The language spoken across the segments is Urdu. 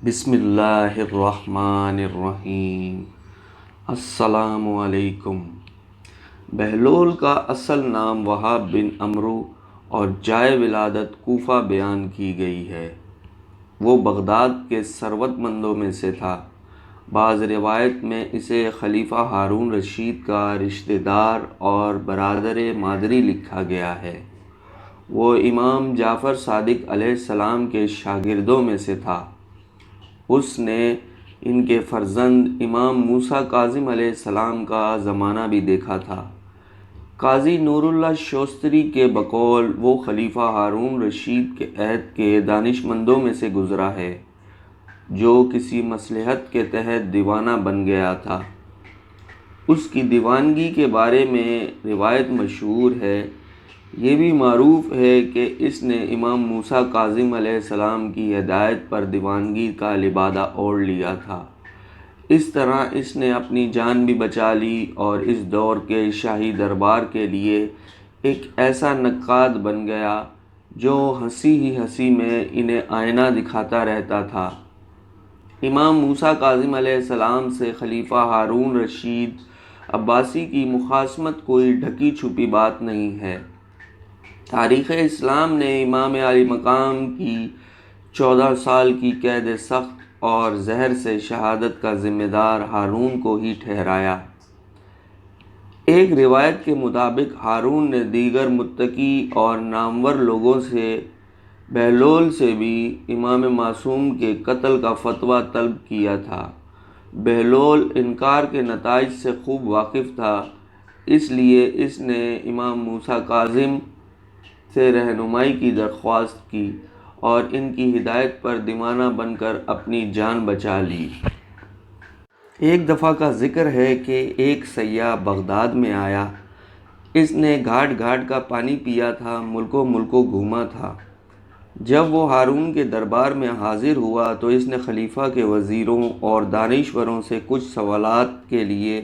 بسم اللہ الرحمن الرحیم۔ السلام علیکم۔ بہلول کا اصل نام وہاب بن عمرو اور جائے ولادت کوفہ بیان کی گئی ہے۔ وہ بغداد کے ثروت مندوں میں سے تھا۔ بعض روایت میں اسے خلیفہ ہارون رشید کا رشتہ دار اور برادر مادری لکھا گیا ہے۔ وہ امام جعفر صادق علیہ السلام کے شاگردوں میں سے تھا۔ اس نے ان کے فرزند امام موسیٰ کاظم علیہ السلام کا زمانہ بھی دیکھا تھا۔ قاضی نور اللہ شوستری کے بقول وہ خلیفہ ہارون رشید کے عہد کے دانش مندوں میں سے گزرا ہے جو کسی مصلحت کے تحت دیوانہ بن گیا تھا۔ اس کی دیوانگی کے بارے میں روایت مشہور ہے۔ یہ بھی معروف ہے کہ اس نے امام موسیٰ کاظم علیہ السلام کی ہدایت پر دیوانگی کا لبادہ اوڑھ لیا تھا۔ اس طرح اس نے اپنی جان بھی بچا لی اور اس دور کے شاہی دربار کے لیے ایک ایسا نقاد بن گیا جو ہنسی ہی ہنسی میں انہیں آئینہ دکھاتا رہتا تھا۔ امام موسیٰ کاظم علیہ السلام سے خلیفہ ہارون رشید عباسی کی مخاصمت کوئی ڈھکی چھپی بات نہیں ہے۔ تاریخ اسلام نے امام علی مقام کی 14 سال کی قید سخت اور زہر سے شہادت کا ذمہ دار ہارون کو ہی ٹھہرایا۔ ایک روایت کے مطابق ہارون نے دیگر متقی اور نامور لوگوں سے بہلول سے بھی امام معصوم کے قتل کا فتویٰ طلب کیا تھا۔ بہلول انکار کے نتائج سے خوب واقف تھا، اس لیے اس نے امام موسیٰ کاظم سے رہنمائی کی درخواست کی اور ان کی ہدایت پر دیوانہ بن کر اپنی جان بچا لی۔ ایک دفعہ کا ذکر ہے کہ ایک سیاح بغداد میں آیا۔ اس نے گھاٹ گھاٹ کا پانی پیا تھا، ملکوں ملکوں گھوما تھا۔ جب وہ ہارون کے دربار میں حاضر ہوا تو اس نے خلیفہ کے وزیروں اور دانشوروں سے کچھ سوالات کے لیے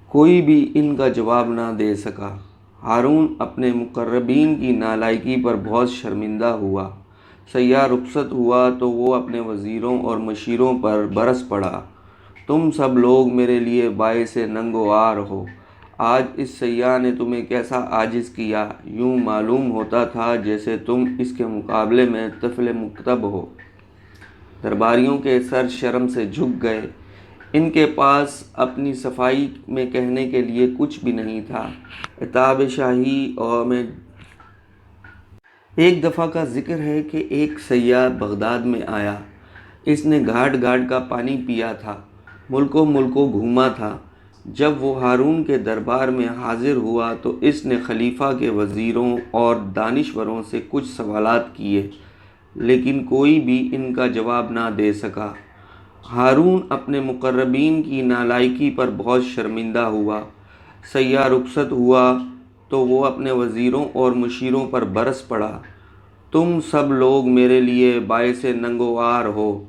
کوئی بھی ان کا جواب نہ دے سکا۔ ہارون اپنے مقربین کی نالائکی پر بہت شرمندہ ہوا۔ سیاح رخصت ہوا تو وہ اپنے وزیروں اور مشیروں پر برس پڑا، تم سب لوگ میرے لیے باعث ننگ و عار ہو۔ آج اس سیاح نے تمہیں کیسا عاجز کیا، یوں معلوم ہوتا تھا جیسے تم اس کے مقابلے میں طفل مکتب ہو۔ درباریوں کے سر شرم سے جھک گئے۔ ان کے پاس اپنی صفائی میں کہنے کے لیے کچھ بھی نہیں تھا۔ عتاب شاہی اور میں ایک دفعہ کا ذکر ہے کہ ایک سیاح بغداد میں آیا۔ اس نے گھاٹ گھاٹ کا پانی پیا تھا، ملکوں ملکوں گھوما تھا۔ جب وہ ہارون کے دربار میں حاضر ہوا تو اس نے خلیفہ کے وزیروں اور دانشوروں سے کچھ سوالات کیے، لیکن کوئی بھی ان کا جواب نہ دے سکا۔ ہارون اپنے مقربین کی نالائکی پر بہت شرمندہ ہوا۔ سیاح رخصت ہوا تو وہ اپنے وزیروں اور مشیروں پر برس پڑا، تم سب لوگ میرے لیے باعث ننگ و عار ہو۔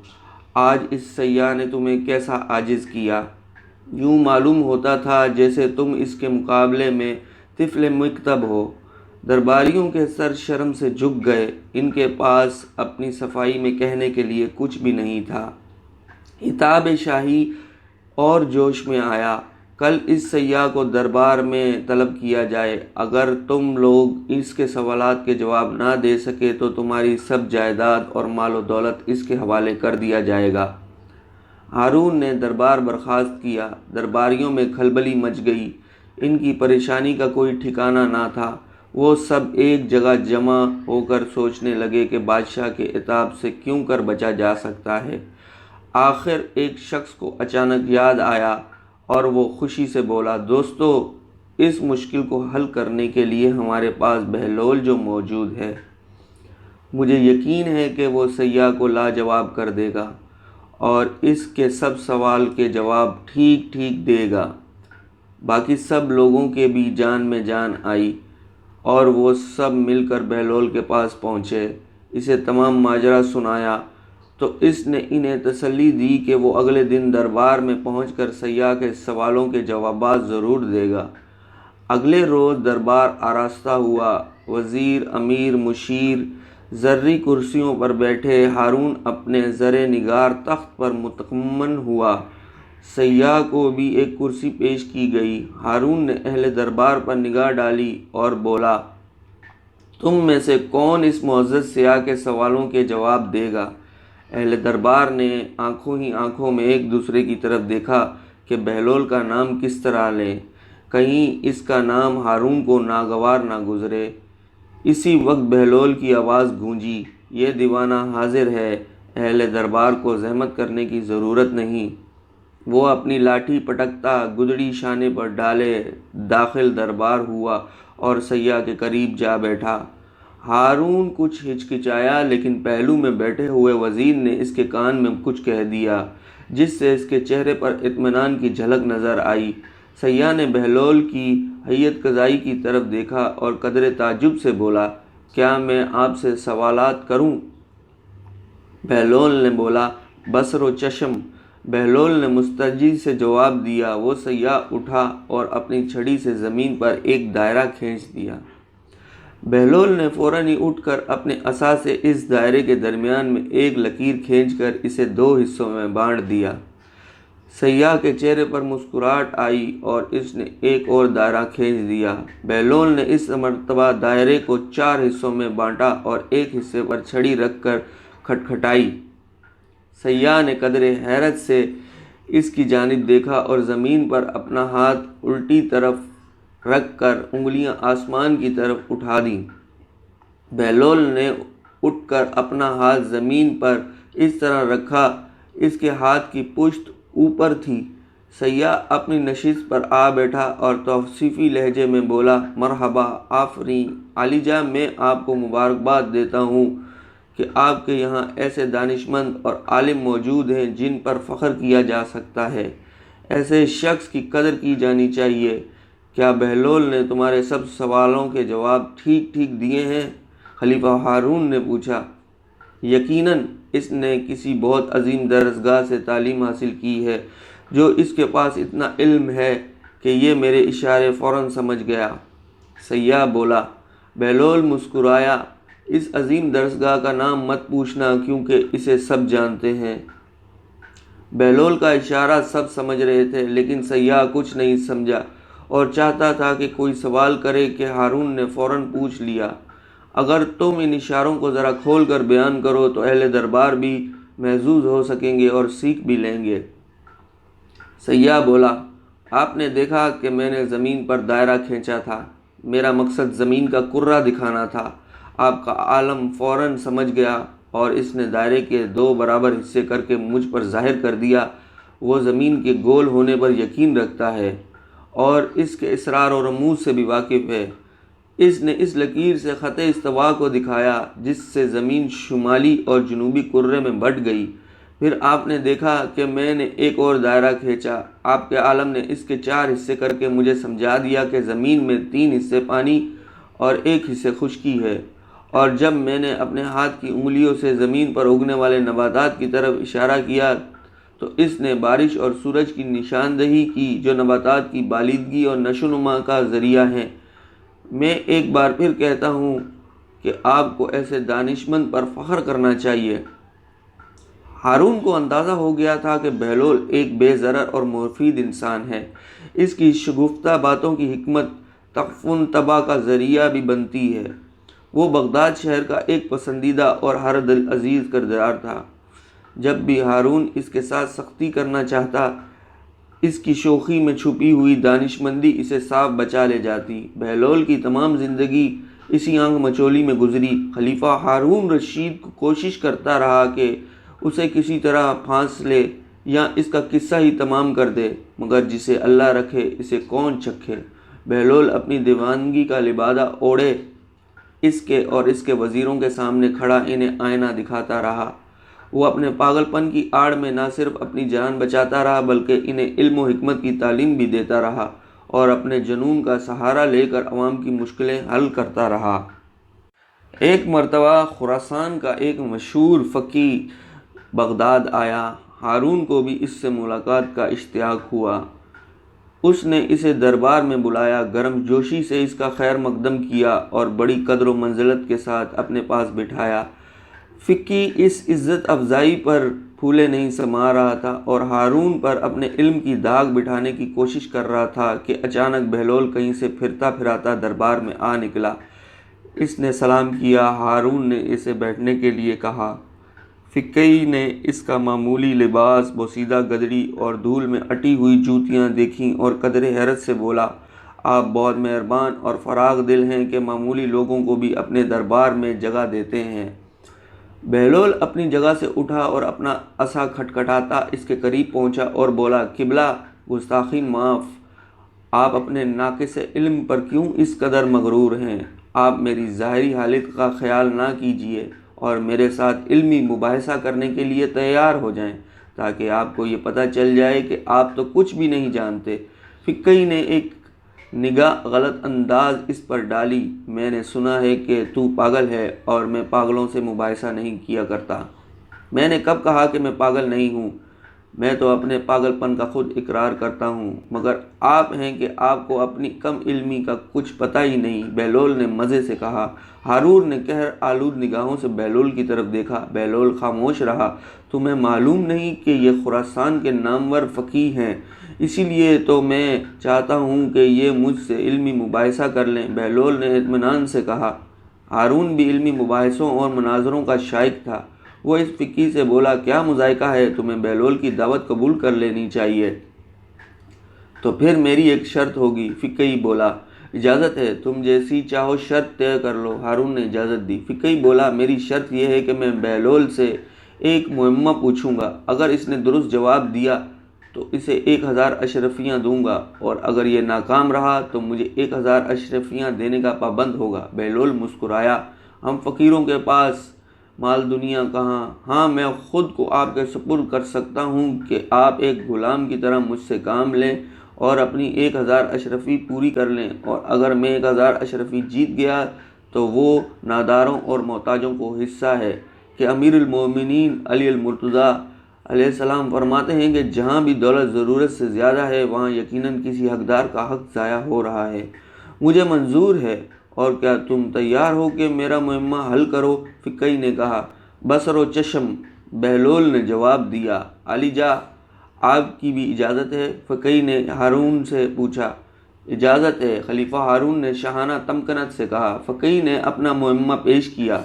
آج اس سیاح نے تمہیں کیسا عاجز کیا، یوں معلوم ہوتا تھا جیسے تم اس کے مقابلے میں طفل مکتب ہو۔ درباریوں کے سر شرم سے جھک گئے۔ ان کے پاس اپنی صفائی میں کہنے کے لیے کچھ بھی نہیں تھا۔ عتاب شاہی اور جوش میں آیا، کل اس سیاح کو دربار میں طلب کیا جائے۔ اگر تم لوگ اس کے سوالات کے جواب نہ دے سکے تو تمہاری سب جائیداد اور مال و دولت اس کے حوالے کر دیا جائے گا۔ ہارون نے دربار برخاست کیا۔ درباریوں میں کھلبلی مچ گئی۔ ان کی پریشانی کا کوئی ٹھکانہ نہ تھا۔ وہ سب ایک جگہ جمع ہو کر سوچنے لگے کہ بادشاہ کے عتاب سے کیوں کر بچا جا سکتا ہے۔ آخر ایک شخص کو اچانک یاد آیا اور وہ خوشی سے بولا، دوستو، اس مشکل کو حل کرنے کے لیے ہمارے پاس بہلول جو موجود ہے، مجھے یقین ہے کہ وہ سیاح کو لاجواب کر دے گا اور اس کے سب سوال کے جواب ٹھیک ٹھیک دے گا۔ باقی سب لوگوں کے بھی جان میں جان آئی اور وہ سب مل کر بہلول کے پاس پہنچے۔ اسے تمام ماجرا سنایا تو اس نے انہیں تسلی دی کہ وہ اگلے دن دربار میں پہنچ کر سیاح کے سوالوں کے جوابات ضرور دے گا۔ اگلے روز دربار آراستہ ہوا۔ وزیر، امیر، مشیر زرعی کرسیوں پر بیٹھے ہارون اپنے زر نگار تخت پر مطمئن ہوا۔ سیاح کو بھی ایک کرسی پیش کی گئی۔ ہارون نے اہل دربار پر نگاہ ڈالی اور بولا، تم میں سے کون اس معزز سیاح کے سوالوں کے جواب دے گا؟ اہل دربار نے آنکھوں ہی آنکھوں میں ایک دوسرے کی طرف دیکھا کہ بہلول کا نام کس طرح لیں، کہیں اس کا نام ہارون کو ناگوار نہ گزرے۔ اسی وقت بہلول کی آواز گونجی، یہ دیوانہ حاضر ہے، اہل دربار کو زحمت کرنے کی ضرورت نہیں۔ وہ اپنی لاٹھی پٹکتا گدڑی شانے پر ڈالے داخل دربار ہوا اور سیاح کے قریب جا بیٹھا۔ ہارون کچھ ہچکچایا، لیکن پہلو میں بیٹھے ہوئے وزیر نے اس کے کان میں کچھ کہہ دیا جس سے اس کے چہرے پر اطمینان کی جھلک نظر آئی۔ سیاح نے بہلول کی ہیئت قضائی کی طرف دیکھا اور قدر تعجب سے بولا، کیا میں آپ سے سوالات کروں؟ بہلول نے بولا، بصر و چشم۔ بہلول نے مستعجی سے جواب دیا۔ وہ سیاح اٹھا اور اپنی چھڑی سے زمین پر ایک دائرہ کھینچ دیا۔ بہلول نے فوراً ہی اٹھ کر اپنے عصا سے اس دائرے کے درمیان میں ایک لکیر کھینچ کر اسے 2 حصوں میں بانٹ دیا۔ سیاح کے چہرے پر مسکراہٹ آئی اور اس نے ایک اور دائرہ کھینچ دیا۔ بہلول نے اس مرتبہ دائرے کو 4 حصوں میں بانٹا اور ایک حصے پر چھڑی رکھ کر کھٹکھٹائی۔ سیاح نے قدر حیرت سے اس کی جانب دیکھا اور زمین پر اپنا ہاتھ الٹی طرف رکھ کر انگلیاں آسمان کی طرف اٹھا دیں۔ بہلول نے اٹھ کر اپنا ہاتھ زمین پر اس طرح رکھا، اس کے ہاتھ کی پشت اوپر تھی۔ سیاح اپنی نشست پر آ بیٹھا اور توصیفی لہجے میں بولا، مرحبا، آفرین، عالی جان، میں آپ کو مبارکباد دیتا ہوں کہ آپ کے یہاں ایسے دانشمند اور عالم موجود ہیں جن پر فخر کیا جا سکتا ہے۔ ایسے شخص کی قدر کی جانی چاہیے۔ کیا بہلول نے تمہارے سب سوالوں کے جواب ٹھیک ٹھیک دیے ہیں؟ خلیفہ ہارون نے پوچھا۔ یقیناً اس نے کسی بہت عظیم درسگاہ سے تعلیم حاصل کی ہے، جو اس کے پاس اتنا علم ہے کہ یہ میرے اشارے فوراً سمجھ گیا۔ سیاح بولا۔ بہلول مسکرایا، اس عظیم درسگاہ کا نام مت پوچھنا کیونکہ اسے سب جانتے ہیں۔ بہلول کا اشارہ سب سمجھ رہے تھے، لیکن سیاح کچھ نہیں سمجھا اور چاہتا تھا کہ کوئی سوال کرے کہ ہارون نے فوراً پوچھ لیا، اگر تم ان اشاروں کو ذرا کھول کر بیان کرو تو اہل دربار بھی محظوظ ہو سکیں گے اور سیکھ بھی لیں گے۔ سیاح بولا، آپ نے دیکھا کہ میں نے زمین پر دائرہ کھینچا تھا، میرا مقصد زمین کا کرہ دکھانا تھا۔ آپ کا عالم فوراً سمجھ گیا اور اس نے دائرے کے 2 برابر حصے کر کے مجھ پر ظاہر کر دیا۔ وہ زمین کے گول ہونے پر یقین رکھتا ہے اور اس کے اسرار و رموز سے بھی واقف ہے۔ اس نے اس لکیر سے خط استوا کو دکھایا جس سے زمین شمالی اور جنوبی کرے میں بٹ گئی۔ پھر آپ نے دیکھا کہ میں نے ایک اور دائرہ کھینچا۔ آپ کے عالم نے اس کے 4 حصے کر کے مجھے سمجھا دیا کہ زمین میں 3 حصے پانی اور 1 حصے خشکی ہے، اور جب میں نے اپنے ہاتھ کی انگلیوں سے زمین پر اگنے والے نباتات کی طرف اشارہ کیا تو اس نے بارش اور سورج کی نشاندہی کی جو نباتات کی بالیدگی اور نشو و نما کا ذریعہ ہیں۔ میں ایک بار پھر کہتا ہوں کہ آپ کو ایسے دانشمند پر فخر کرنا چاہیے۔ ہارون کو اندازہ ہو گیا تھا کہ بہلول ایک بے ضرر اور مفید انسان ہے۔ اس کی شگفتہ باتوں کی حکمت تغفن طبع کا ذریعہ بھی بنتی ہے۔ وہ بغداد شہر کا ایک پسندیدہ اور ہر دل عزیز کردار تھا۔ جب بھی ہارون اس کے ساتھ سختی کرنا چاہتا، اس کی شوخی میں چھپی ہوئی دانشمندی اسے صاف بچا لے جاتی۔ بہلول کی تمام زندگی اسی آنکھ مچولی میں گزری۔ خلیفہ ہارون رشید کوشش کرتا رہا کہ اسے کسی طرح پھانس لے یا اس کا قصہ ہی تمام کر دے، مگر جسے اللہ رکھے اسے کون چکھے۔ بہلول اپنی دیوانگی کا لبادہ اوڑھے اس کے اور اس کے وزیروں کے سامنے کھڑا انہیں آئینہ دکھاتا رہا۔ وہ اپنے پاگل پن کی آڑ میں نہ صرف اپنی جان بچاتا رہا بلکہ انہیں علم و حکمت کی تعلیم بھی دیتا رہا اور اپنے جنون کا سہارا لے کر عوام کی مشکلیں حل کرتا رہا۔ ایک مرتبہ خراسان کا ایک مشہور فقیہ بغداد آیا۔ ہارون کو بھی اس سے ملاقات کا اشتیاق ہوا۔ اس نے اسے دربار میں بلایا، گرم جوشی سے اس کا خیر مقدم کیا اور بڑی قدر و منزلت کے ساتھ اپنے پاس بٹھایا۔ فقی اس عزت افزائی پر پھولے نہیں سما رہا تھا اور ہارون پر اپنے علم کی داغ بٹھانے کی کوشش کر رہا تھا کہ اچانک بہلول کہیں سے پھرتا پھراتا دربار میں آ نکلا۔ اس نے سلام کیا۔ ہارون نے اسے بیٹھنے کے لیے کہا۔ فقی نے اس کا معمولی لباس، بوسیدہ گدڑی اور دھول میں اٹی ہوئی جوتیاں دیکھیں اور قدر حیرت سے بولا، آپ بہت مہربان اور فراخ دل ہیں کہ معمولی لوگوں کو بھی اپنے دربار میں جگہ دیتے ہیں۔ بہلول اپنی جگہ سے اٹھا اور اپنا عصا کھٹکھٹاتا اس کے قریب پہنچا اور بولا، قبلہ گستاخین معاف، آپ اپنے ناقص علم پر کیوں اس قدر مغرور ہیں؟ آپ میری ظاہری حالت کا خیال نہ کیجیے اور میرے ساتھ علمی مباحثہ کرنے کے لیے تیار ہو جائیں تاکہ آپ کو یہ پتہ چل جائے کہ آپ تو کچھ بھی نہیں جانتے۔ فقی نے ایک نگاہ غلط انداز اس پر ڈالی، میں نے سنا ہے کہ تو پاگل ہے اور میں پاگلوں سے مباحثہ نہیں کیا کرتا۔ میں نے کب کہا کہ میں پاگل نہیں ہوں؟ میں تو اپنے پاگل پن کا خود اقرار کرتا ہوں، مگر آپ ہیں کہ آپ کو اپنی کم علمی کا کچھ پتہ ہی نہیں، بہلول نے مزے سے کہا۔ ہارون نے قہر آلود نگاہوں سے بہلول کی طرف دیکھا۔ بہلول خاموش رہا۔ تمہیں معلوم نہیں کہ یہ خراسان کے نامور فقیہ ہیں، اسی لیے تو میں چاہتا ہوں کہ یہ مجھ سے علمی مباحثہ کر لیں، بہلول نے اطمینان سے کہا۔ ہارون بھی علمی مباحثوں اور مناظروں کا شائق تھا۔ وہ اس فقی سے بولا، کیا مذائقہ ہے، تمہیں بہلول کی دعوت قبول کر لینی چاہیے۔ تو پھر میری ایک شرط ہوگی، فقی بولا۔ اجازت ہے، تم جیسی چاہو شرط طے کر لو، ہارون نے اجازت دی۔ فقی بولا، میری شرط یہ ہے کہ میں بہلول سے ایک معمہ پوچھوں گا، اگر اس نے درست جواب دیا تو اسے 1000 اشرفیاں دوں گا اور اگر یہ ناکام رہا تو مجھے 1000 اشرفیاں دینے کا پابند ہوگا۔ بہلول مسکرایا، ہم فقیروں کے پاس مال دنیا کہاں، ہاں میں خود کو آپ کے سپرد کر سکتا ہوں کہ آپ ایک غلام کی طرح مجھ سے کام لیں اور اپنی 1000 اشرفی پوری کر لیں، اور اگر میں 1000 اشرفی جیت گیا تو وہ ناداروں اور محتاجوں کو حصہ ہے کہ امیر المومنین علی المرتضیٰ علیہ السلام فرماتے ہیں کہ جہاں بھی دولت ضرورت سے زیادہ ہے وہاں یقیناً کسی حقدار کا حق ضائع ہو رہا ہے۔ مجھے منظور ہے، اور کیا تم تیار ہو کہ میرا معمہ حل کرو؟ فقی نے کہا۔ بصر و چشم، بہلول نے جواب دیا۔ علی جا، آپ کی بھی اجازت ہے؟ فقی نے ہارون سے پوچھا۔ اجازت ہے، خلیفہ ہارون نے شاہانہ تمکنت سے کہا۔ فقی نے اپنا معمہ پیش کیا۔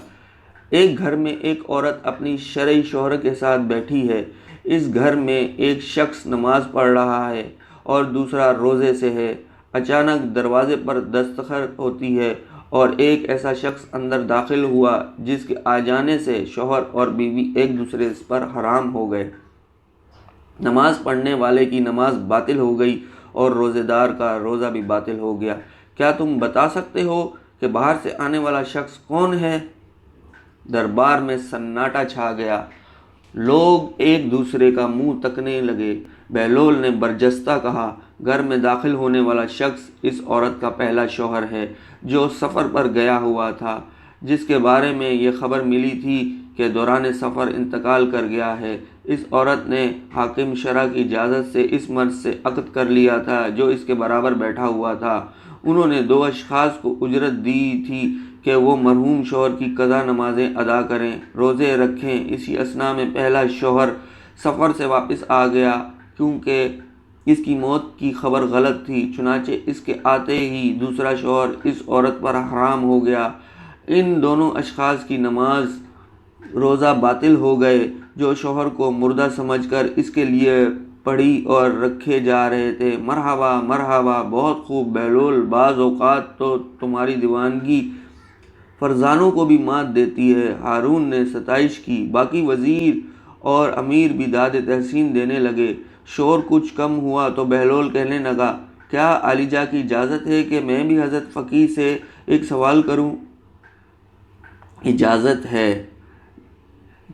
ایک گھر میں ایک عورت اپنی شرعی شوہر کے ساتھ بیٹھی ہے۔ اس گھر میں ایک شخص نماز پڑھ رہا ہے اور دوسرا روزے سے ہے۔ اچانک دروازے پر دستخط ہوتی ہے اور ایک ایسا شخص اندر داخل ہوا جس کے آ جانے سے شوہر اور بیوی ایک دوسرے پر حرام ہو گئے۔ نماز پڑھنے والے کی نماز باطل ہو گئی اور روزے دار کا روزہ بھی باطل ہو گیا۔ کیا تم بتا سکتے ہو کہ باہر سے آنے والا شخص کون ہے؟ دربار میں سناٹا چھا گیا۔ لوگ ایک دوسرے کا منہ تکنے لگے۔ بہلول نے برجستہ کہا، گھر میں داخل ہونے والا شخص اس عورت کا پہلا شوہر ہے جو سفر پر گیا ہوا تھا، جس کے بارے میں یہ خبر ملی تھی کہ دوران سفر انتقال کر گیا ہے۔ اس عورت نے حاکم شرع کی اجازت سے اس مرد سے عقد کر لیا تھا جو اس کے برابر بیٹھا ہوا تھا۔ انہوں نے 2 اشخاص کو اجرت دی تھی کہ وہ مرحوم شوہر کی قضا نمازیں ادا کریں، روزے رکھیں۔ اسی اثنا میں پہلا شوہر سفر سے واپس آ گیا کیونکہ اس کی موت کی خبر غلط تھی، چنانچہ اس کے آتے ہی دوسرا شوہر اس عورت پر حرام ہو گیا۔ ان دونوں اشخاص کی نماز روزہ باطل ہو گئے جو شوہر کو مردہ سمجھ کر اس کے لیے پڑھی اور رکھے جا رہے تھے۔ مرحبا مرحبا، بہت خوب بہلول، بعض اوقات تو تمہاری دیوانگی فرزانوں کو بھی مات دیتی ہے۔ ہارون نے ستائش کی۔ باقی وزیر اور امیر بھی داد تحسین دینے لگے۔ شور کچھ کم ہوا تو بہلول کہنے لگا، کیا عالیجا کی اجازت ہے کہ میں بھی حضرت فقی سے ایک سوال کروں؟ اجازت ہے۔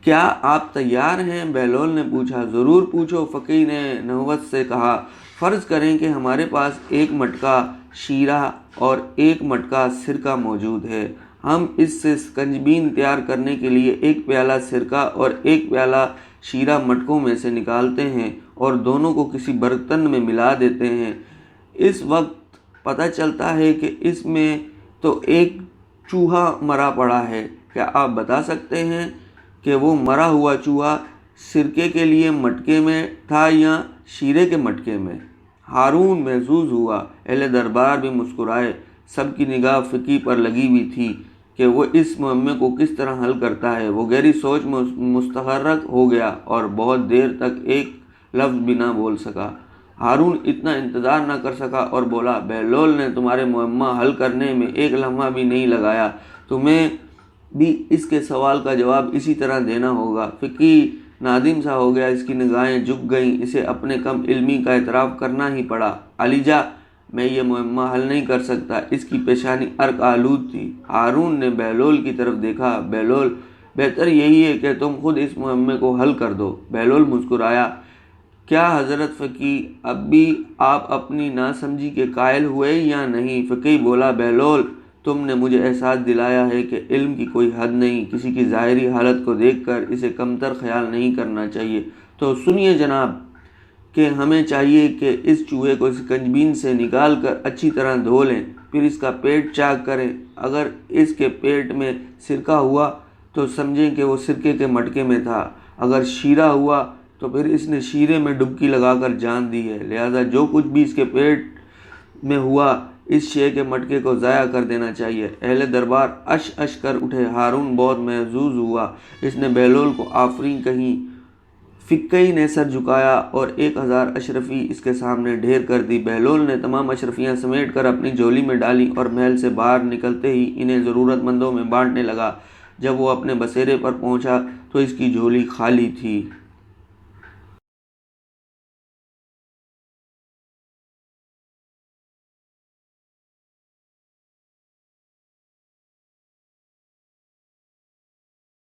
کیا آپ تیار ہیں؟ بہلول نے پوچھا۔ ضرور پوچھو، فقی نے نحوست سے کہا۔ فرض کریں کہ ہمارے پاس 1 مٹکا شیرہ اور 1 مٹکا سرکہ موجود ہے۔ ہم اس سے سکنجبین تیار کرنے کے لیے 1 پیالہ سرکہ اور 1 پیالہ شیرہ مٹکوں میں سے نکالتے ہیں اور دونوں کو کسی برتن میں ملا دیتے ہیں۔ اس وقت پتہ چلتا ہے کہ اس میں تو ایک چوہا مرا پڑا ہے۔ کیا آپ بتا سکتے ہیں کہ وہ مرا ہوا چوہا سرکے کے لیے مٹکے میں تھا یا شیرے کے مٹکے میں؟ ہارون محظوظ ہوا۔ اہل دربار بھی مسکرائے۔ سب کی نگاہ فقی پر لگی ہوئی تھی کہ وہ اس معمے کو کس طرح حل کرتا ہے۔ وہ گہری سوچ میں مستغرق ہو گیا اور بہت دیر تک ایک لفظ بھی نہ بول سکا۔ ہارون اتنا انتظار نہ کر سکا اور بولا، بہلول نے تمہارے معمہ حل کرنے میں ایک لمحہ بھی نہیں لگایا، تمہیں بھی اس کے سوال کا جواب اسی طرح دینا ہوگا۔ فقی نادم سا ہو گیا، اس کی نگاہیں جھک گئیں، اسے اپنے کم علمی کا اعتراف کرنا ہی پڑا۔ علی جا، میں یہ معمہ حل نہیں کر سکتا۔ اس کی پیشانی عرق آلود تھی۔ ہارون نے بہلول کی طرف دیکھا۔ بہلول، بہتر یہی ہے کہ تم خود اس معمے کو حل کر دو۔ بہلول مسکرایا۔ کیا حضرت فقی، اب بھی آپ اپنی ناسمجھی کے قائل ہوئے یا نہیں؟ فقی بولا، بہلول، تم نے مجھے احساس دلایا ہے کہ علم کی کوئی حد نہیں، کسی کی ظاہری حالت کو دیکھ کر اسے کمتر خیال نہیں کرنا چاہیے۔ تو سنیے جناب، کہ ہمیں چاہیے کہ اس چوہے کو سکنجبین سے نکال کر اچھی طرح دھو لیں، پھر اس کا پیٹ چاک کریں۔ اگر اس کے پیٹ میں سرکہ ہوا تو سمجھیں کہ وہ سرکے کے مٹکے میں تھا، اگر شیرہ ہوا تو پھر اس نے شیرے میں ڈبکی لگا کر جان دی ہے، لہذا جو کچھ بھی اس کے پیٹ میں ہوا اس شے کے مٹکے کو ضائع کر دینا چاہیے۔ اہل دربار اش اش کر اٹھے۔ ہارون بہت محظوظ ہوا۔ اس نے بہلول کو آفرین کہی۔ فقی نے سر جھکایا اور 1000 اشرفی اس کے سامنے ڈھیر کر دی۔ بہلول نے تمام اشرفیاں سمیٹ کر اپنی جھولی میں ڈالی اور محل سے باہر نکلتے ہی انہیں ضرورت مندوں میں بانٹنے لگا۔ جب وہ اپنے بسیرے پر پہنچا تو اس کی جھولی خالی تھی۔